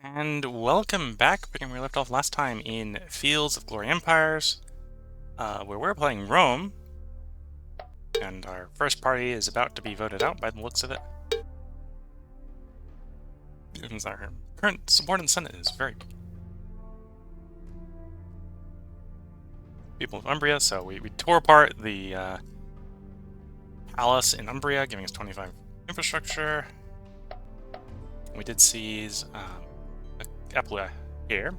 And welcome back, picking where we left off last time in Fields of Glory Empires, where we're playing Rome, and our first party is about to be voted out by the looks of it. Because our current support in the Senate is very people of Umbria, so we tore apart the palace in Umbria, giving us 25 infrastructure. We did seize Apulea here.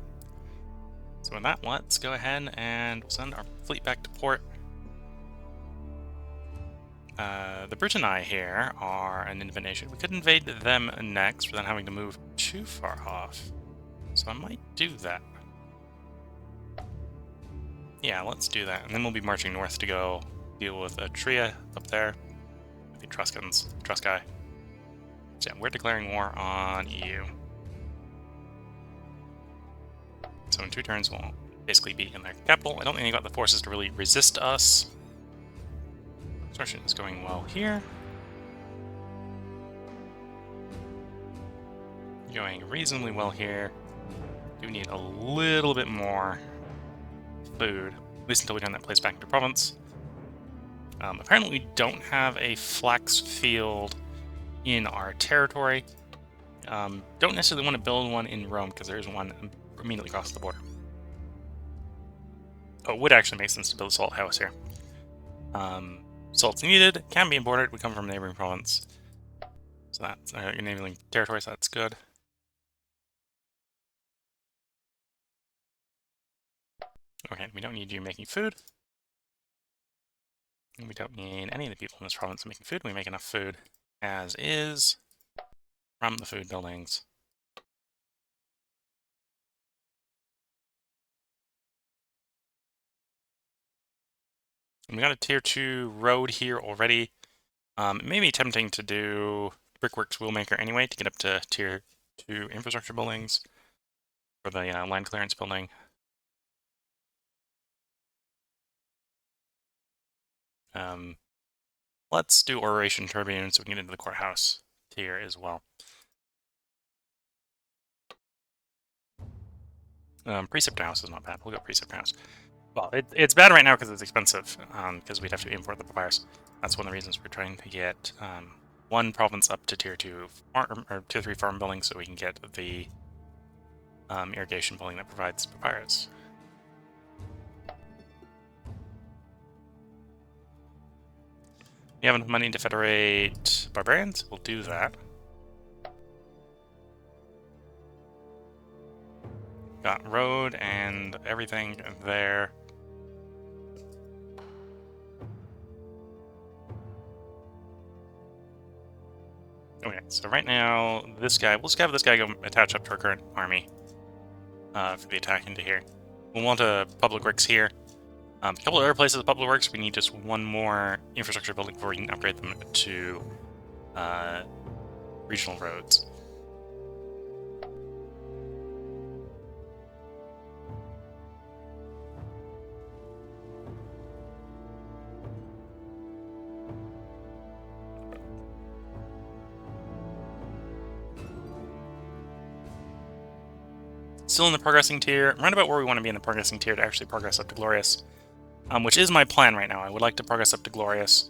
So with that, let's go ahead and send our fleet back to port. The Britanni here are an independent nation. We could invade them next without having to move too far off. So I might do that. Yeah, let's do that. And then we'll be marching north to go deal with Atria up there. The Etruscans. Etrusci. So yeah, we're declaring war on EU. So in 2 turns we'll basically be in their capital. I don't think they got the forces to really resist us. Construction is going well here. Going reasonably well here. Do need a little bit more food, at least until we turn that place back into province. Apparently we don't have a flax field in our territory. Don't necessarily want to build one in Rome because there is one immediately across the border. Oh, it would actually make sense to build a salt house here. Salt's needed, can be imported, we come from a neighboring province. So that's enabling territory, so that's good. Okay, we don't need you making food. And we don't need any of the people in this province making food. We make enough food as is from the food buildings. And we got a tier 2 road here already. It may be tempting to do Brickworks Wheelmaker anyway to get up to tier 2 infrastructure buildings for the land clearance building. Let's do Oration Turbine so we can get into the courthouse tier as well. Preceptor House is not bad. We'll go Preceptor House. Well, it's bad right now because it's expensive, because we'd have to import the papyrus. That's one of the reasons we're trying to get one province up to tier 2 farm, or tier 3 farm building so we can get the irrigation building that provides papyrus. You have enough money to federate barbarians? We'll do that. Got road and everything there. Okay, so right now, this guy, we'll just have this guy go attach up to our current army for the attack into here. We'll want a public works here. A couple of other places of public works, we need just one more infrastructure building before we can upgrade them to regional roads. Still in the progressing tier, right about where we want to be in the progressing tier to actually progress up to Glorious, which is my plan right now. I would like to progress up to Glorious,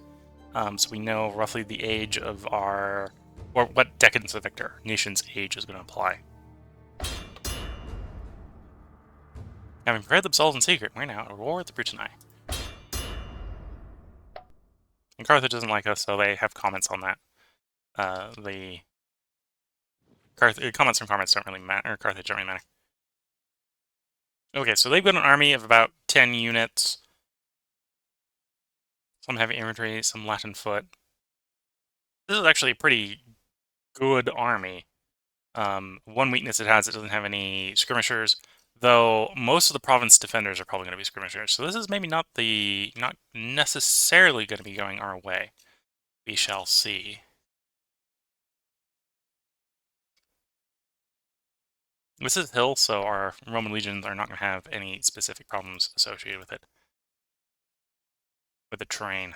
so we know roughly the age of our, or what decadence of Victor nation's age is going to apply. Having prepared themselves in secret, we're now at war with the Britanni. And Carthage doesn't like us, so they have comments on that. The comments from Carthage don't really matter. Carthage don't really matter. Okay, so they've got an army of about 10 units. Some heavy infantry, some Latin foot. This is actually a pretty good army. One weakness it has, it doesn't have any skirmishers, though most of the province defenders are probably going to be skirmishers. So this is maybe not necessarily going to be going our way. We shall see. This is hill, so our Roman legions are not going to have any specific problems associated with it. With the terrain.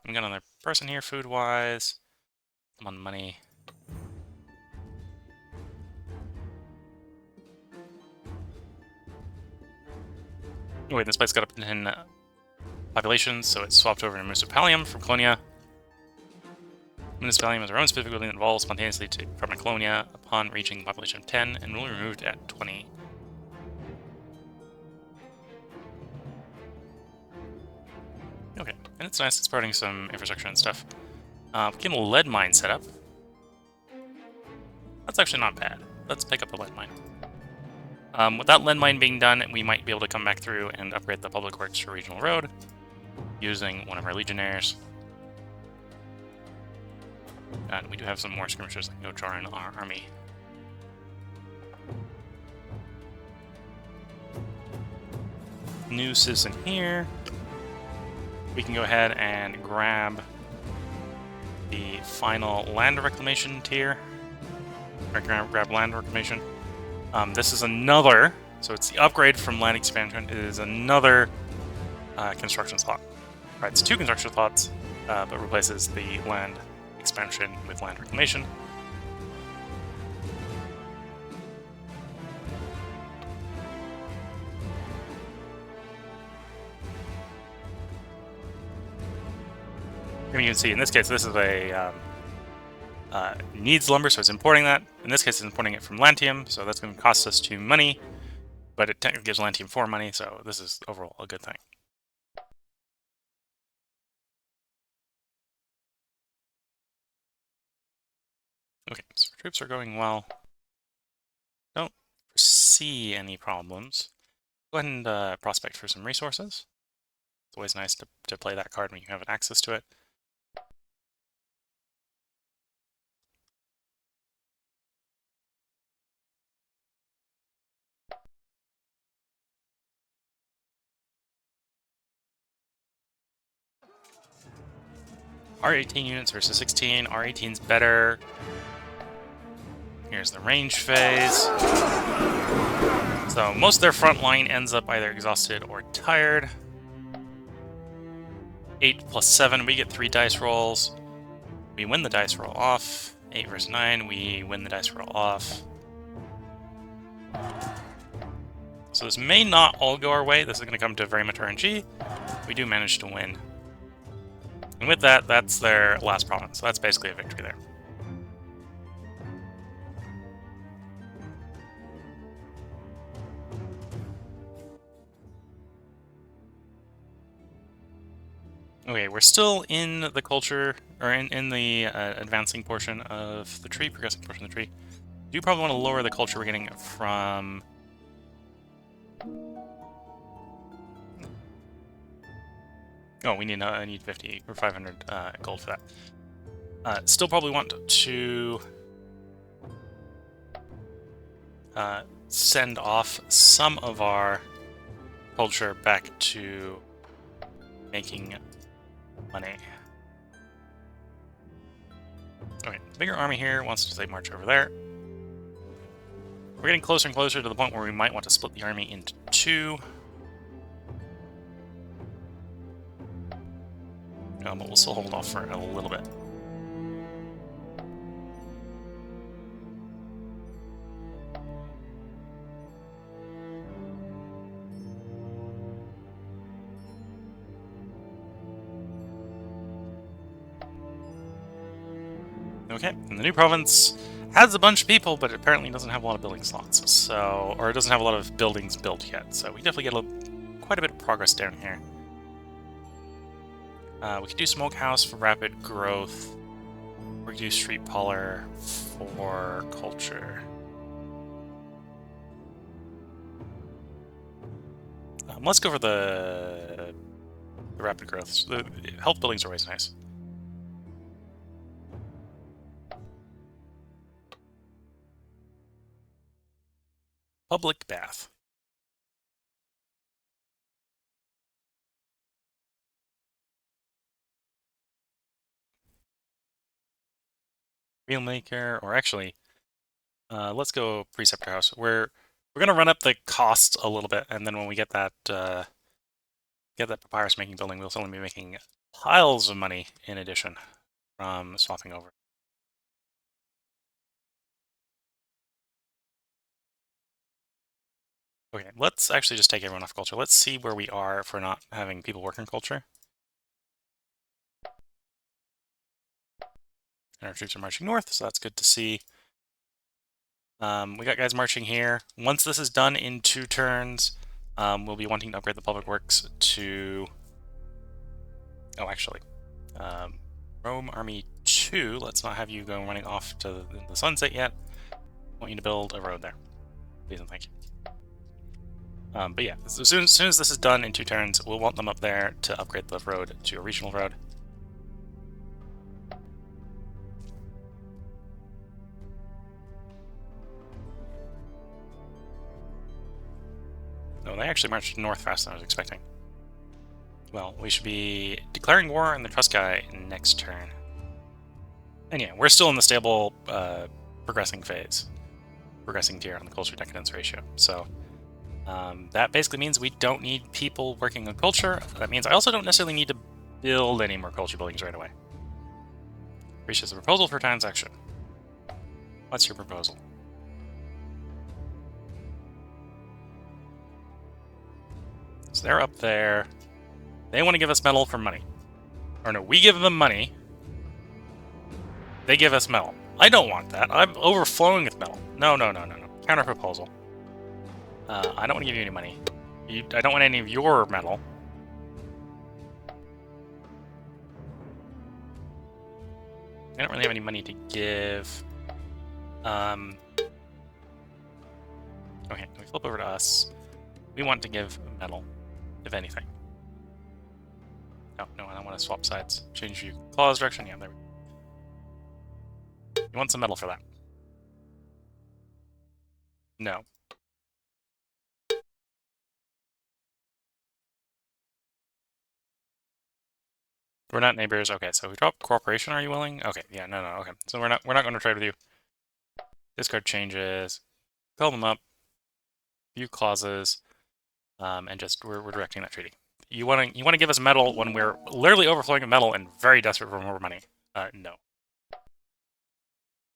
We got another person here, food-wise. Come on, money. Anyway, this place got up to 10 population, so it swapped over to Municipalium from Colonia. Municipalium is our own specific building that evolves spontaneously from a Colonia upon reaching a population of 10 and will be removed at 20. Okay, and it's nice, it's providing some infrastructure and stuff. Getting a lead mine set up. That's actually not bad. Let's pick up a lead mine. With that lead mine being done, we might be able to come back through and upgrade the public works for regional road using one of our legionnaires. And we do have some more skirmishers that can go join our army. New citizen here. We can go ahead and grab the final land reclamation tier. Or grab land reclamation. This is another, so it's the upgrade from land expansion. It is another construction slot. Right, it's 2 construction slots, but replaces the land expansion with land reclamation. And you can see in this case, this is a needs lumber, so it's importing that. In this case, it's importing it from Lantium, so that's going to cost us 2 money, but it technically gives Lantium 4 money, so this is overall a good thing. Okay, so our troops are going well. Don't foresee any problems. Go ahead and prospect for some resources. It's always nice to play that card when you have access to it. R18 units versus 16. R18's better. Here's the range phase. So most of their front line ends up either exhausted or tired. 8 plus 7, we get 3 dice rolls. We win the dice roll off. 8 versus 9, we win the dice roll off. So this may not all go our way. This is going to come to very much RNG. We do manage to win. And with that, that's their last province. So that's basically a victory there. Okay, we're still in the culture, or in the advancing portion of the tree, progressing portion of the tree. You probably want to lower the culture we're getting from... Oh, we need I need 50 or 500 gold for that. Still probably want to send off some of our culture back to making money. Okay, the bigger army here wants to say march over there. We're getting closer and closer to the point where we might want to split the army into 2. But we'll still hold off for a little bit. Okay, and the new province has a bunch of people, but it apparently doesn't have a lot of building slots, so, or it doesn't have a lot of buildings built yet, so we definitely get quite a bit of progress down here. We could do Smokehouse for rapid growth. We could do Street Parlor for culture. Let's go for the rapid growth. The health buildings are always nice. Public bath. Wheelmaker, or actually, let's go Preceptor House. We're gonna run up the cost a little bit, and then when we get that papyrus making building, we'll only be making piles of money in addition from swapping over. Okay, let's actually just take everyone off culture. Let's see where we are for not having people work in culture. And our troops are marching north, so that's good to see. We got guys marching here. Once this is done in 2 turns, we'll be wanting to upgrade the public works to... Oh, actually. Rome Army 2, let's not have you go running off to the sunset yet. I want you to build a road there. Please and thank you. But yeah, as soon as this is done in 2 turns, we'll want them up there to upgrade the road to a regional road. No, they actually marched north faster than I was expecting. Well, we should be declaring war on the Trusci next turn. And yeah, we're still in the stable progressing phase. Progressing tier on the culture decadence ratio. So that basically means we don't need people working on culture. That means I also don't necessarily need to build any more culture buildings right away. Reaches a proposal for transaction. What's your proposal? So they're up there. They want to give us metal for money. Or no, we give them money. They give us metal. I don't want that. I'm overflowing with metal. No. Counter proposal. I don't want to give you any money. I don't want any of your metal. I don't really have any money to give. Okay, we flip over to us. We want to give metal, if anything. Oh, no, I don't want to swap sides. Change view clause direction. Yeah, there we go. You want some metal for that? No. We're not neighbors. Okay, so we drop cooperation. Are you willing? Okay, yeah, no. Okay, so we're not going to trade with you. Discard changes. Call them up. View clauses. And just we're directing that treaty. You want to give us metal when we're literally overflowing with metal and very desperate for more money? No.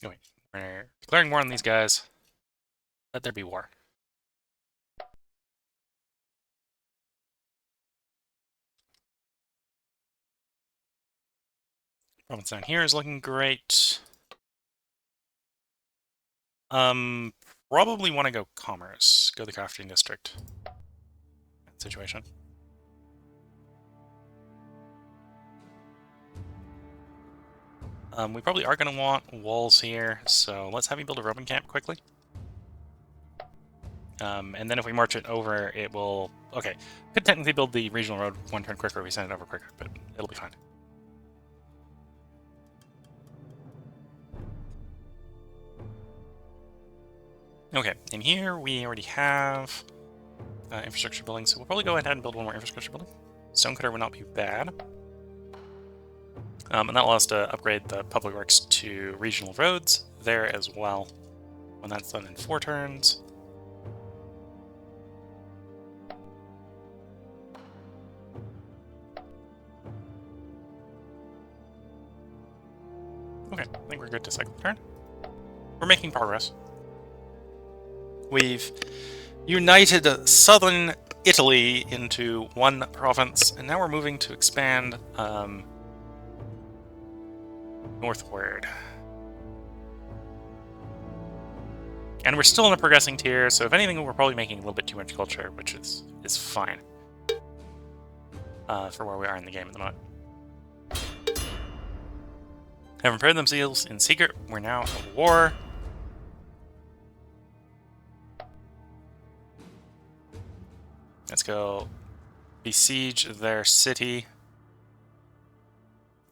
Okay, we're declaring war on these guys. Let there be war. Province down here is looking great. Probably want to go commerce. Go to the crafting district. That situation. We probably are going to want walls here, so let's have you build a Roman camp quickly. And then if we march it over, it will... Okay, could technically build the regional road 1 turn quicker if we send it over quicker, but it'll be fine. Okay, in here we already have infrastructure building, so we'll probably go ahead and build 1 more infrastructure building. Stonecutter would not be bad. And that allows us to upgrade the public works to regional roads there as well, when that's done in 4 turns. Okay, I think we're good to cycle turn. We're making progress. We've united southern Italy into 1 province, and now we're moving to expand northward. And we're still in the progressing tier, so if anything, we're probably making a little bit too much culture, which is fine for where we are in the game at the moment. Having prepared themselves in secret, we're now at war. Let's go besiege their city.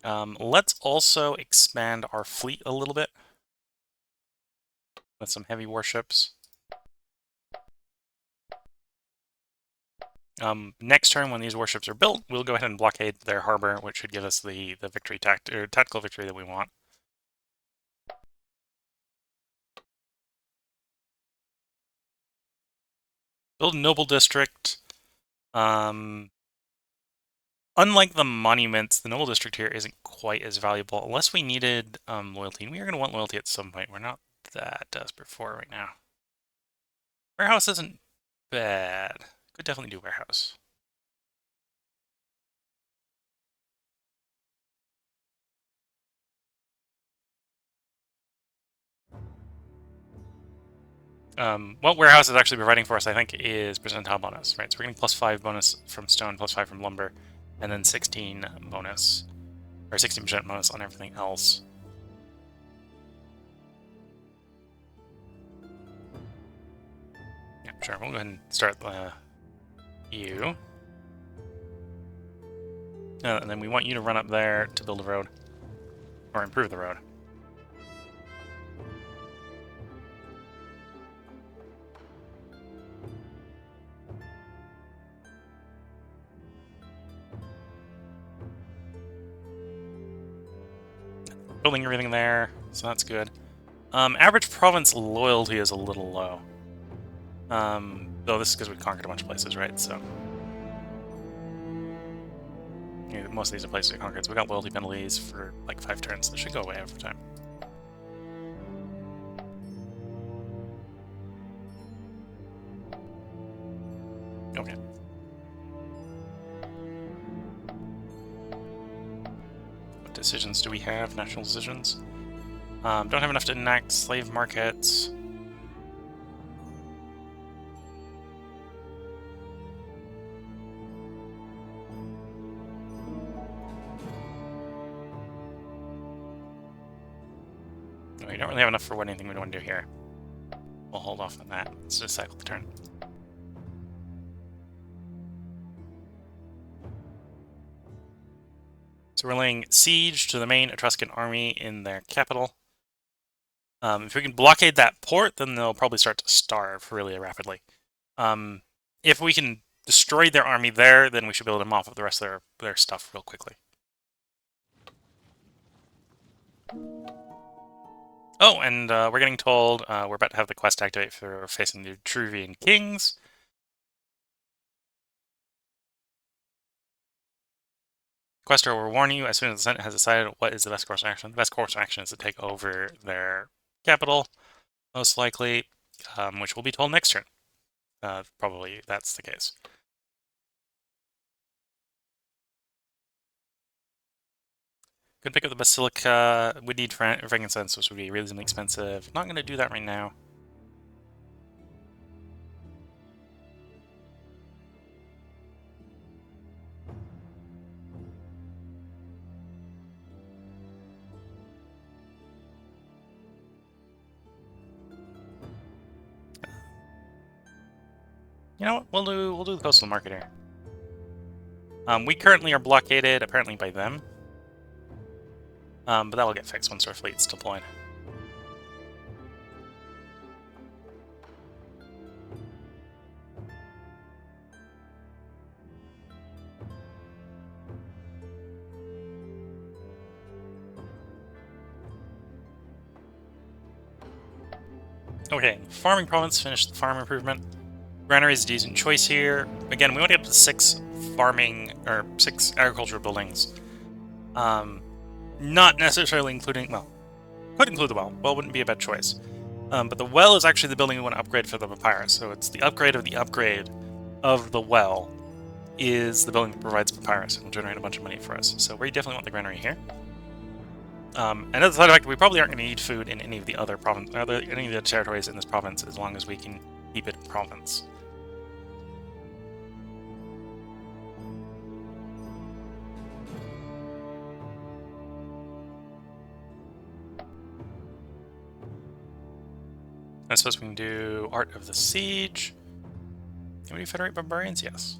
Let's also expand our fleet a little bit with some heavy warships. Next turn, when these warships are built, we'll go ahead and blockade their harbor, which should give us the victory tactical victory that we want. Build a noble district. Unlike the monuments, the noble district here isn't quite as valuable unless we needed loyalty. And we are going to want loyalty at some point. We're not that desperate for it right now. Warehouse isn't bad. Could definitely do warehouse. What warehouse is actually providing for us, I think, is percentile bonus, right? So we're getting +5 bonus from stone, +5 from lumber, and then 16 bonus, or 16% bonus on everything else. Yeah, sure. We'll go ahead and start you. And then we want you to run up there to build a road, or improve the road. Building everything there, so that's good. Average province loyalty is a little low. Though this is because we conquered a bunch of places, right? So yeah, most of these are places we conquered. So we got loyalty penalties for like 5 turns. That should go away over time. Okay. What decisions do we have? National decisions. Don't have enough to enact slave markets. We don't really have enough for anything we want to do here. We'll hold off on that. Let's just cycle the turn. So we're laying siege to the main Etruscan army in their capital. If we can blockade that port, then they'll probably start to starve really rapidly. If we can destroy their army there, then we should be able to mop up the rest of their stuff real quickly. Oh, and we're getting told we're about to have the quest activate for facing the Etruvian kings. Questor will warn you as soon as the Senate has decided what is the best course of action. The best course of action is to take over their capital, most likely, which will be told next turn. Probably that's the case. Could pick up the Basilica. We need frankincense, which would be reasonably expensive. Not going to do that right now. You know what? We'll do the coastal market here. We currently are blockaded, apparently by them. But that will get fixed once our fleet's deployed. Okay, farming province finished the farm improvement. Granary is a decent choice here. Again, we want to get up to 6 farming or 6 agricultural buildings. Not necessarily including, well, could include the well. Well wouldn't be a bad choice. But the well is actually the building we want to upgrade for the papyrus. So it's the upgrade of the well is the building that provides papyrus and will generate a bunch of money for us. So we definitely want the granary here. Another side effect, we probably aren't going to need food in any of the other any of the territories in this province as long as we can keep it a province. I suppose we can do Art of the Siege. Can we federate barbarians? Yes.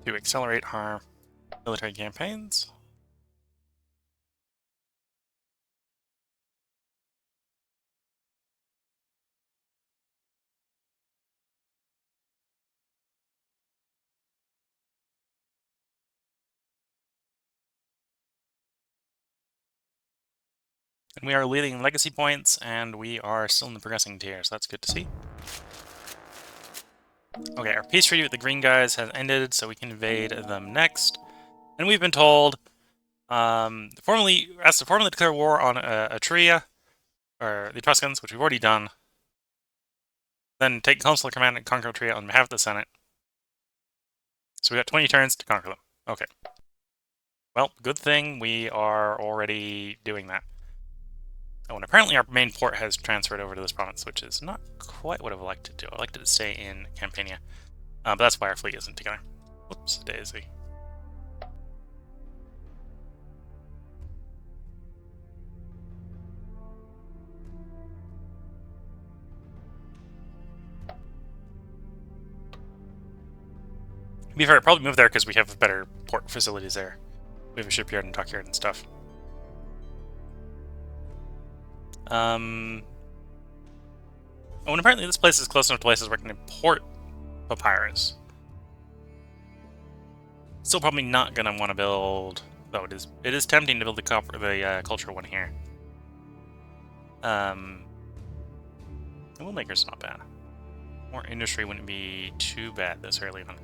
To accelerate our military campaigns. And we are leading legacy points, and we are still in the progressing tier, so that's good to see. Okay, our peace treaty with the green guys has ended, so we can invade them next. And we've been told, formally declare war on Etruria, or the Etruscans, which we've already done. then take consular command and conquer Tria on behalf of the Senate. So we got 20 turns to conquer them. Okay. Well, good thing we are already doing that. Oh, and apparently our main port has transferred over to this province, which is not quite what I would like to do. I'd like to stay in Campania. But that's why our fleet isn't together. Whoops, daisy. To be fair, I'd probably move there because we have better port facilities there. We have a shipyard and dockyard and stuff. Oh, and apparently this place is close enough to places where I can import papyrus. Still probably not gonna want to build. Though it is tempting to build the culture one here. The Woolmaker's not bad. More industry wouldn't be too bad this early on.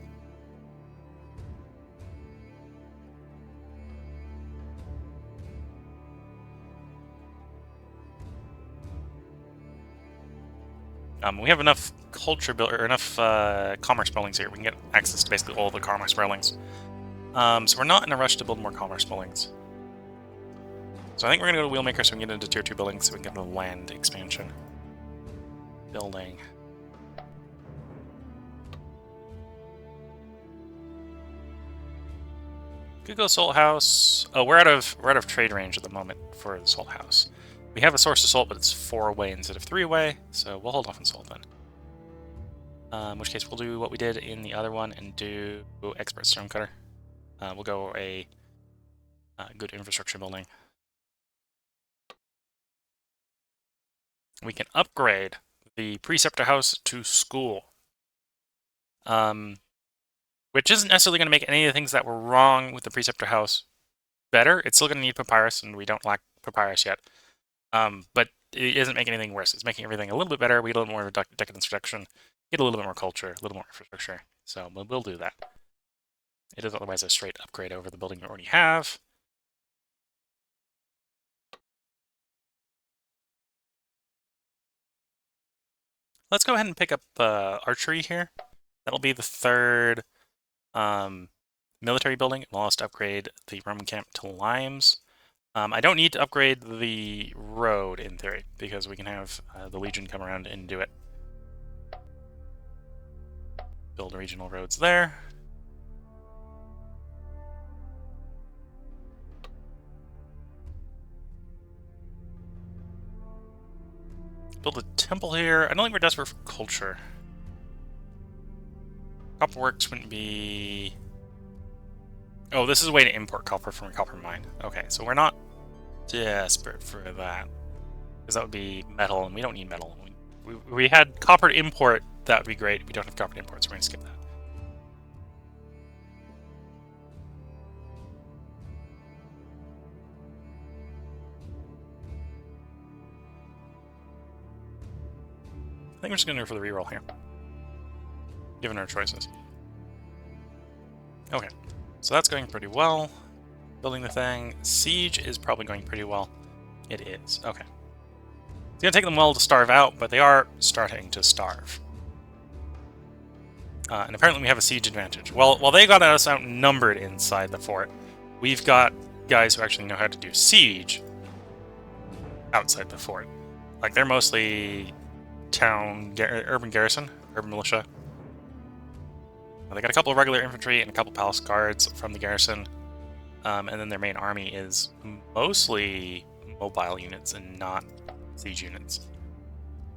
We have enough commerce buildings here. We can get access to basically all the commerce buildings. So we're not in a rush to build more commerce buildings. So I think we're going to go to Wheelmaker so we can get into Tier 2 buildings so we can get into land expansion. Building. Could go Salt House. Oh, we're out of trade range at the moment for the Salt House. We have a source of salt, but it's 4 away instead of 3 away, so we'll hold off on salt then. In which case we'll do what we did in the other one and do Expert Stonecutter. We'll go a good infrastructure building. We can upgrade the Preceptor House to School. Which isn't necessarily going to make any of the things that were wrong with the Preceptor House better. It's still going to need papyrus, and we don't lack papyrus yet. But it isn't making anything worse. It's making everything a little bit better. We get a little more decadence reduction, get a little bit more culture, a little more infrastructure. So we'll do that. It is otherwise a straight upgrade over the building we already have. Let's go ahead and pick up archery here. That'll be the third military building. We'll also upgrade the Roman camp to limes. I don't need to upgrade the road in theory because we can have the Legion come around and do it. Build regional roads there. Build a temple here. I don't think we're desperate for culture. Copperworks wouldn't be... Oh, this is a way to import copper from a copper mine. Okay, so we're not desperate for that. Because that would be metal, and we don't need metal. We had copper to import, that would be great. We don't have copper to import, so we're going to skip that. I think we're just going to go for the reroll here. Given our choices. Okay, so that's going pretty well. Building the thing. Siege is probably going pretty well. It is. Okay. It's going to take them well to starve out, but they are starting to starve. And apparently we have a siege advantage. Well, while they got us outnumbered inside the fort, we've got guys who actually know how to do siege outside the fort. Like, they're mostly urban garrison, urban militia. They got a couple of regular infantry and a couple palace guards from the garrison. And then their main army is mostly mobile units and not siege units.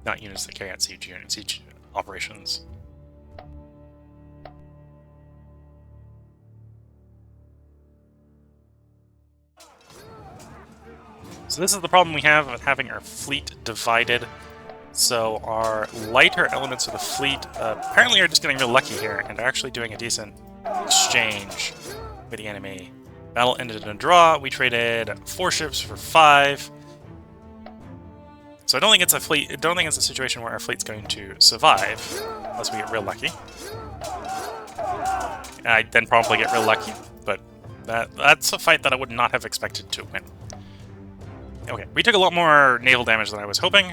Not units that carry out siege operations. So this is the problem we have with having our fleet divided. So our lighter elements of the fleet apparently are just getting real lucky here and are actually doing a decent exchange with the enemy. Battle ended in a draw. We traded 4 ships for 5. So I don't think it's a situation where our fleet's going to survive unless we get real lucky. And I then probably get real lucky, but that's a fight that I would not have expected to win. Okay, we took a lot more naval damage than I was hoping.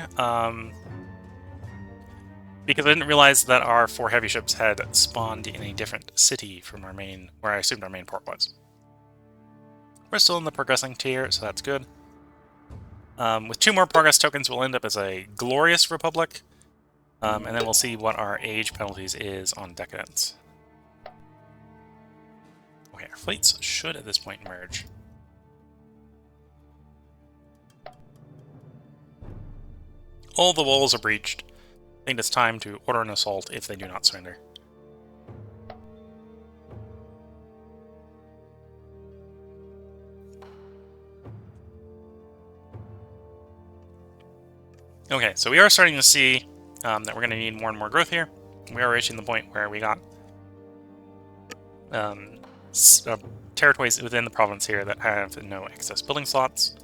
because I didn't realize that our 4 heavy ships had spawned in a different city from our main, where I assumed our main port was. We're still in the progressing tier, so that's good. With 2 more progress tokens, we'll end up as a glorious republic, and then we'll see what our age penalties is on decadence. Okay, our fleets should at this point merge. All the walls are breached. I think it's time to order an assault if they do not surrender. Okay, so we are starting to see that we're going to need more and more growth here. We are reaching the point where we got territories within the province here that have no excess building slots.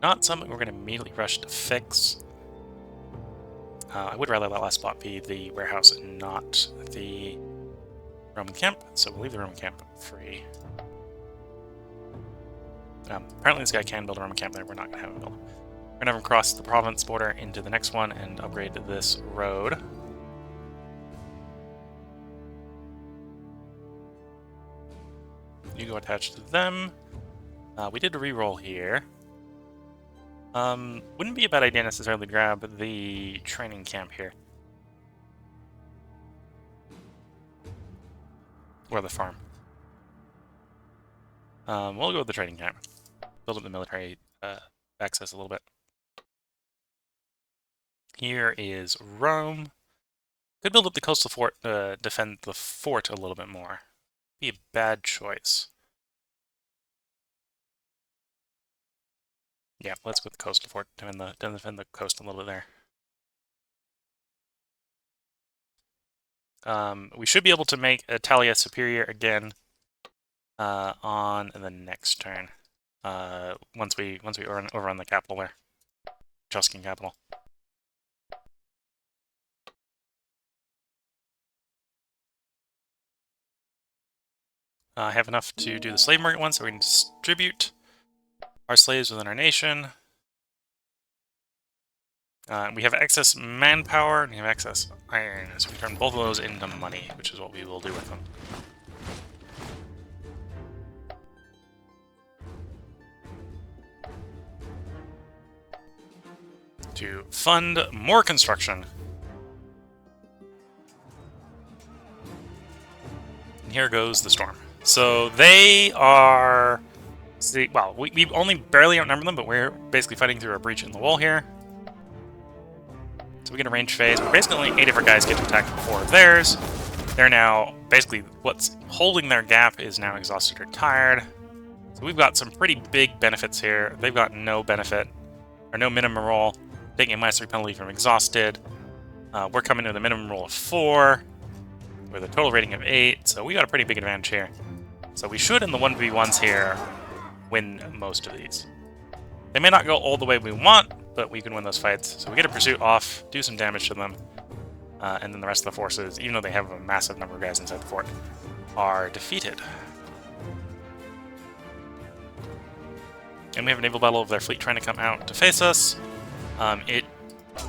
Not something we're going to immediately rush to fix. I would rather that last spot be the warehouse and not the Roman camp, so we'll leave the Roman camp free. Apparently this guy can build a Roman camp there, we're not going to have him build. We're going to have him cross the province border into the next one and upgrade this road. You go attached to them. We did a reroll here. Wouldn't be a bad idea necessarily to grab the training camp here. Or the farm. We'll go with the training camp. Build up the military access a little bit. Here is Rome. Could build up the coastal fort to defend the fort a little bit more. Be a bad choice. Yeah, let's go with the coastal fort to defend the coast a little bit there. We should be able to make Italia superior again on the next turn. Once we overrun the capital there, Tuscan capital. I have enough to do the slave market one, so we can distribute our slaves within our nation. We have excess manpower, and we have excess iron, so we turn both of those into money, which is what we will do with them. To fund more construction. And here goes the storm. So they are... See, well, we only barely outnumber them, but we're basically fighting through a breach in the wall here. So we get a range phase. But basically only 8 of our guys get to attack 4 of theirs. They're now... Basically, what's holding their gap is now exhausted or tired. So we've got some pretty big benefits here. They've got no benefit, or no minimum roll. Taking a -3 penalty from exhausted. We're coming to the minimum roll of 4. With a total rating of 8. So we got a pretty big advantage here. So we should, in the 1v1s here, win most of these. They may not go all the way we want, but we can win those fights. So we get a pursuit off, do some damage to them, and then the rest of the forces, even though they have a massive number of guys inside the fort, are defeated. And we have a naval battle of their fleet trying to come out to face us. It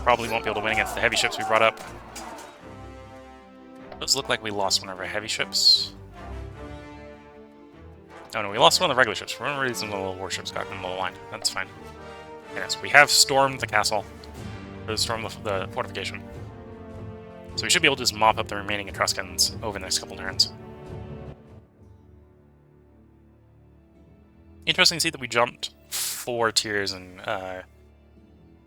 probably won't be able to win against the heavy ships we brought up. It does look like we lost one of our heavy ships. Oh no, we lost one of the regular ships. For one reason, the little warships got in the line. That's fine. Yes, we have stormed the castle. Or stormed the fortification. So we should be able to just mop up the remaining Etruscans over the next couple turns. Interesting to see that we jumped 4 tiers, and to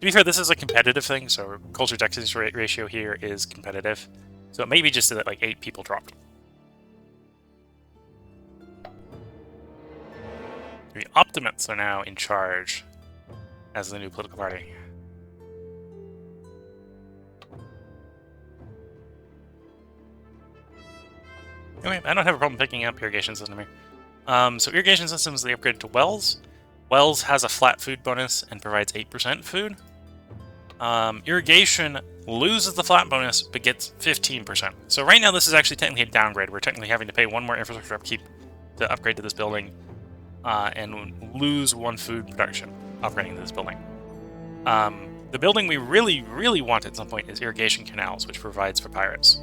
be fair, this is a competitive thing, so culture dexterity ratio here is competitive. So it may be just that like 8 people dropped. The Optimates are now in charge as the new political party. Anyway, I don't have a problem picking up irrigation system here. So irrigation systems, they upgraded to Wells. Wells has a flat food bonus and provides 8% food. Irrigation loses the flat bonus, but gets 15%. So right now this is actually technically a downgrade. We're technically having to pay 1 more infrastructure upkeep to upgrade to this building, and lose 1 food production upgrading to this building. The building we really, really want at some point is irrigation canals, which provides papyrus.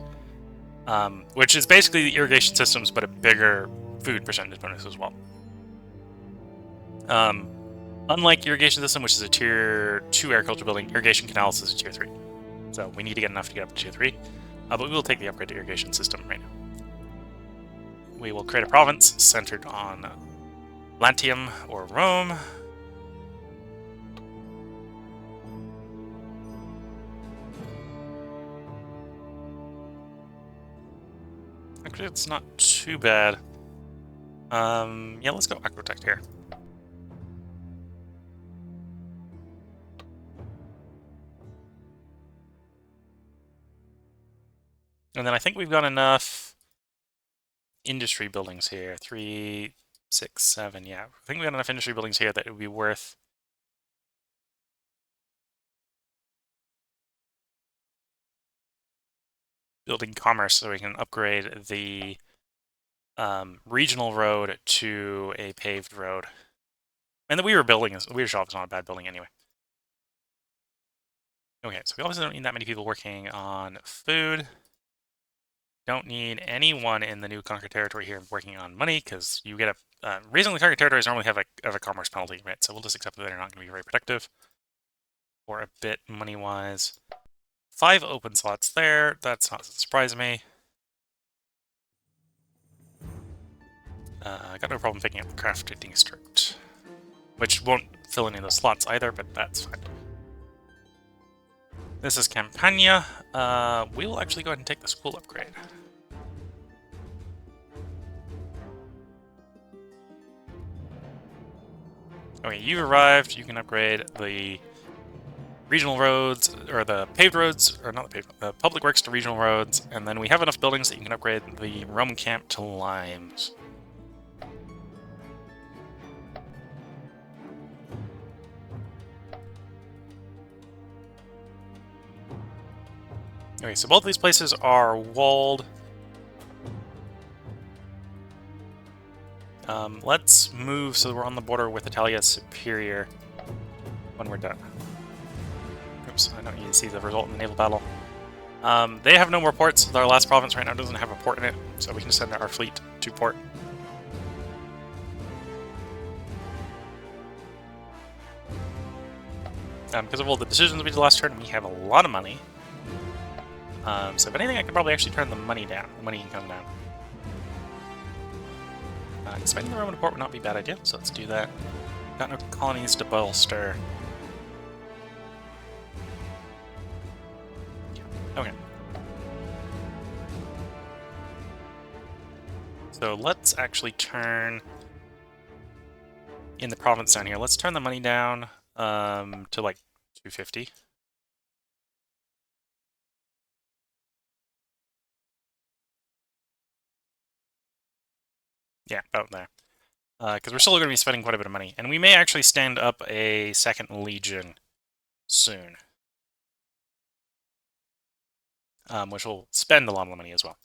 Which is basically the irrigation systems, but a bigger food percentage bonus as well. Unlike irrigation system, which is a tier 2 agriculture building, irrigation canals is a tier 3. So we need to get enough to get up to tier 3. But we will take the upgrade to irrigation system right now. We will create a province centered on Latium or Rome. Actually, it's not too bad. Yeah, let's go Aquitect here. And then I think we've got enough industry buildings here. 3, 6, 7, yeah. I think we've got enough industry buildings here that it would be worth building commerce so we can upgrade the regional road to a paved road. And the Weaver shop is not a bad building anyway. Okay, so we obviously don't need that many people working on food. Don't need anyone in the new conquered territory here working on money, because you get a recently conquered territories normally have a commerce penalty, right? So we'll just accept that they're not going to be very productive or a bit money-wise. 5 open slots there. That's not surprising me. I got no problem picking up the crafting district, which won't fill any of those slots either, but that's fine. This is Campania. We will actually go ahead and take the school upgrade. Okay, you've arrived. You can upgrade the regional roads, or the paved roads, or not the paved, the public works to regional roads, and then we have enough buildings that you can upgrade the Roman camp to limes. Okay, so both these places are walled. Let's move so we're on the border with Italia Superior when we're done. Oops, I don't need to see the result in the naval battle. They have no more ports. Our last province right now doesn't have a port in it, so we can just send our fleet to port. Because of all the decisions we did last turn, we have a lot of money. So if anything, I could probably actually turn the money down. The money can come down. Expanding the Roman port would not be a bad idea, so let's do that. Got no colonies to bolster. Okay. So let's actually turn in the province down here. Let's turn the money down to like 250. Yeah, about there. Because we're still going to be spending quite a bit of money. And we may actually stand up a second legion soon. Which will spend a lot of money as well.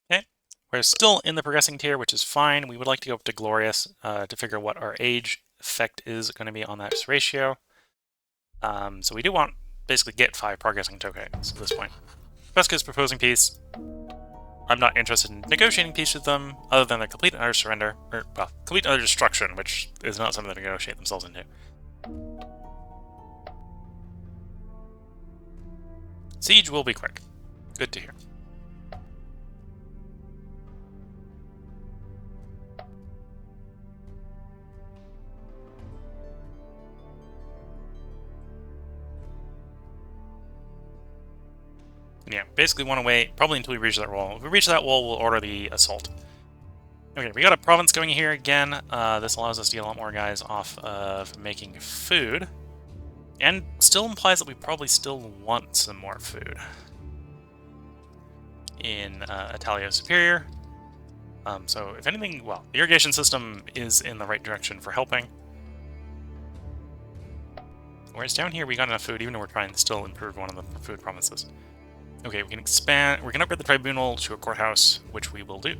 Okay, we're still in the progressing tier, which is fine. We would like to go up to Glorious to figure out what our age effect is going to be on that ratio. So we do want basically get 5 progressing tokens at this point. Veska is proposing peace. I'm not interested in negotiating peace with them, other than a complete and utter surrender, or, well, complete and utter destruction, which is not something to negotiate themselves into. Siege will be quick. Good to hear. Yeah, basically want to wait, probably until we reach that wall. If we reach that wall, we'll order the assault. Okay, we got a province going here again. This allows us to get a lot more guys off of making food. And still implies that we probably still want some more food in Italia Superior. So if anything, well, the irrigation system is in the right direction for helping. Whereas down here we got enough food, even though we're trying to still improve one of the food provinces. Okay, we can expand. We can upgrade the tribunal to a courthouse, which we will do.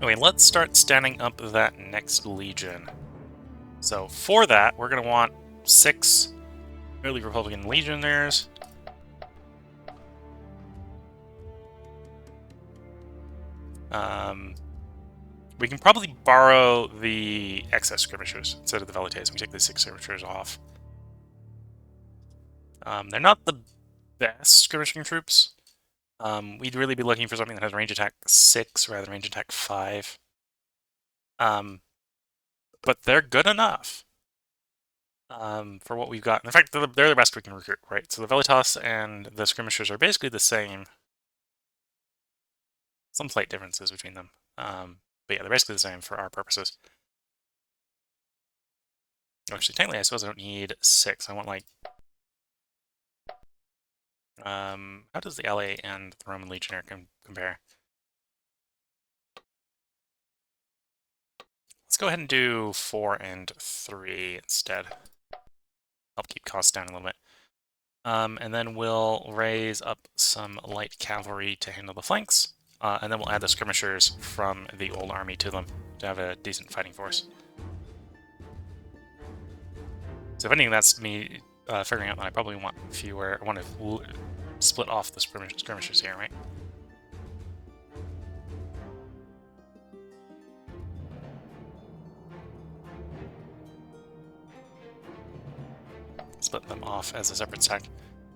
Okay, let's start standing up that next legion. So for that, we're going to want 6 early Republican legionnaires. We can probably borrow the excess skirmishers instead of the velites. We take the 6 skirmishers off. They're not the best skirmishing troops. We'd really be looking for something that has range attack 6 rather than range attack 5. But they're good enough for what we've got. In fact, they're the best we can recruit, right? So the Velitas and the skirmishers are basically the same. Some slight differences between them. But yeah, they're basically the same for our purposes. Actually, technically, I suppose I don't need 6. I want, like... how does the LA and the Roman Legionnaire compare? Let's go ahead and do 4 and 3 instead. Help keep costs down a little bit. And then we'll raise up some light cavalry to handle the flanks. And then we'll add the skirmishers from the old army to them to have a decent fighting force. So if anything, that's me figuring out that I probably want fewer. I want to split off the skirmishers here, right? Split them off as a separate stack.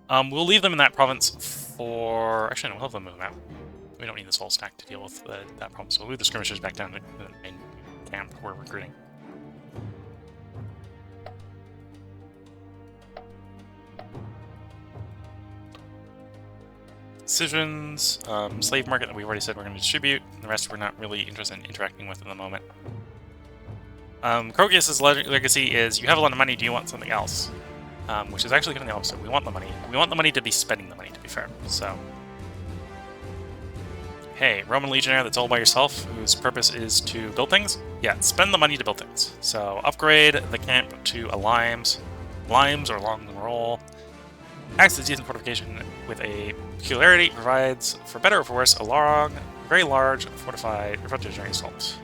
We'll leave them in that province for... Actually, no, we'll have them move out. We don't need this whole stack to deal with that problem, so we'll leave the skirmishers back down to the main camp we're recruiting. Decisions, slave market that we've already said we're going to distribute. The rest we're not really interested in interacting with at the moment. Crogius's legacy is, you have a lot of money, do you want something else? Which is actually kind of the opposite. We want the money. We want the money to be spending the money, to be fair. So, hey, Roman Legionnaire that's all by yourself, whose purpose is to build things? Yeah, spend the money to build things. So, upgrade the camp to a limes or long roll. Acts as a decent fortification with a peculiarity, provides, for better or for worse, a long, very large fortified frontage during assault.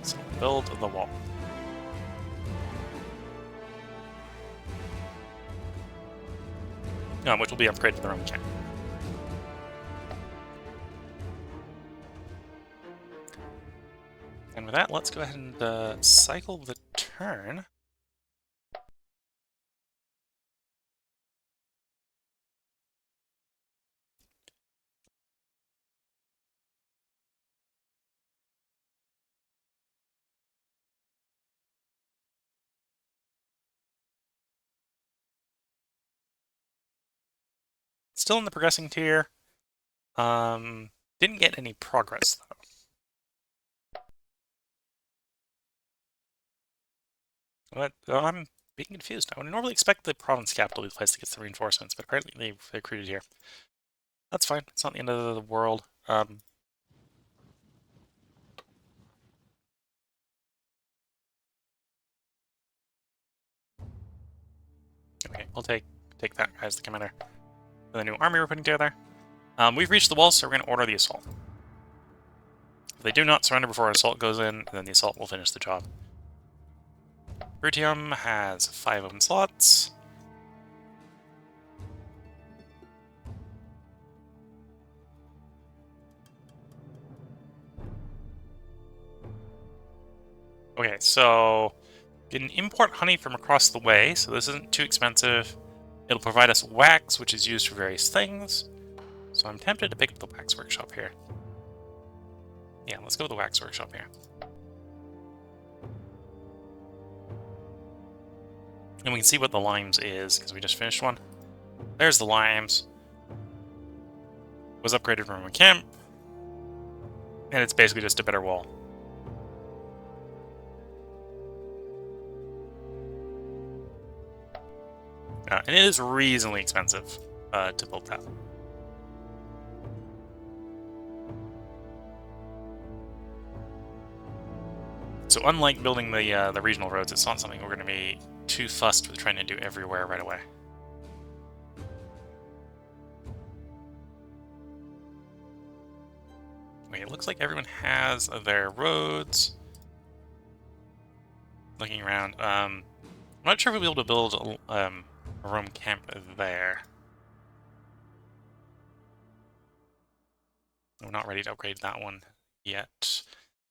So, build the wall. Which will be upgraded to the Roman camp. And with that, let's go ahead and cycle the turn. Still in the progressing tier. Didn't get any progress, though. But I'm being confused. I would normally expect the province capital to be the place that gets the reinforcements, but apparently they've recruited here. That's fine. It's not the end of the world. Okay, we'll take that as the commander. The new army we're putting together. We've reached the wall, so we're going to order the assault. If they do not surrender before an assault goes in, then the assault will finish the job. Brutium has 5 open slots. Okay, so you can import honey from across the way, so this isn't too expensive. It'll provide us wax, which is used for various things. So I'm tempted to pick up the wax workshop here. Yeah, let's go with the wax workshop here. And we can see what the limes is, because we just finished one. There's the limes. Was upgraded from a camp. And it's basically just a better wall. And it is reasonably expensive to build that. So unlike building the regional roads, it's not something we're going to be too fussed with trying to do everywhere right away. Wait, it looks like everyone has their roads. Looking around, I'm not sure if we'll be able to build a Rome camp there. We're not ready to upgrade that one yet.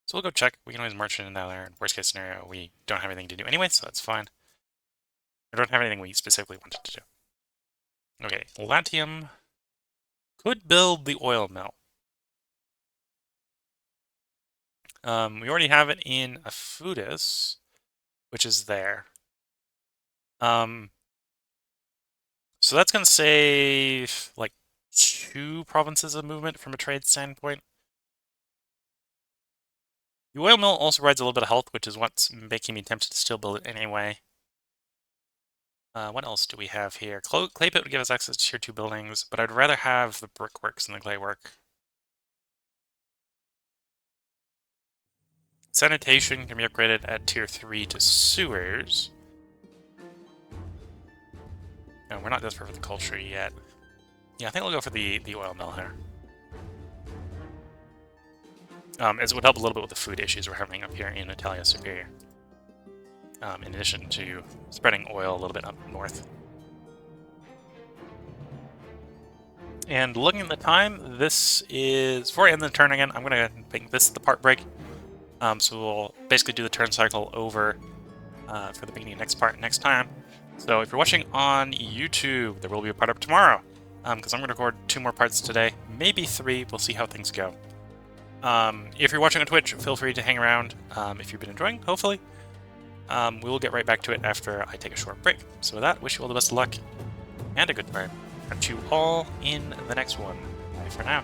So we'll go check. We can always march in and out there. Worst case scenario, we don't have anything to do anyway, so that's fine. We don't have anything we specifically wanted to do. Okay, Latium could build the oil mill. We already have it in Afudis, which is there. So that's going to save, like, 2 provinces of movement from a trade standpoint. The oil mill also provides a little bit of health, which is what's making me tempted to still build it anyway. What else do we have here? Clay pit would give us access to tier 2 buildings, but I'd rather have the brickworks than the clay work. Sanitation can be upgraded at tier 3 to sewers. No, we're not desperate for the culture yet. Yeah, I think we'll go for the oil mill here. As it would help a little bit with the food issues we're having up here in Italia Superior. In addition to spreading oil a little bit up north. And looking at the time, this is... Before I end the turn again, I'm going to make this the part break. So we'll basically do the turn cycle over for the beginning of next part next time. So if you're watching on YouTube, there will be a part up tomorrow. Because I'm going to record 2 more parts today. Maybe 3. We'll see how things go. If you're watching on Twitch, feel free to hang around if you've been enjoying, hopefully. We will get right back to it after I take a short break. So with that, wish you all the best of luck and a good time. Catch you all in the next one. Bye for now.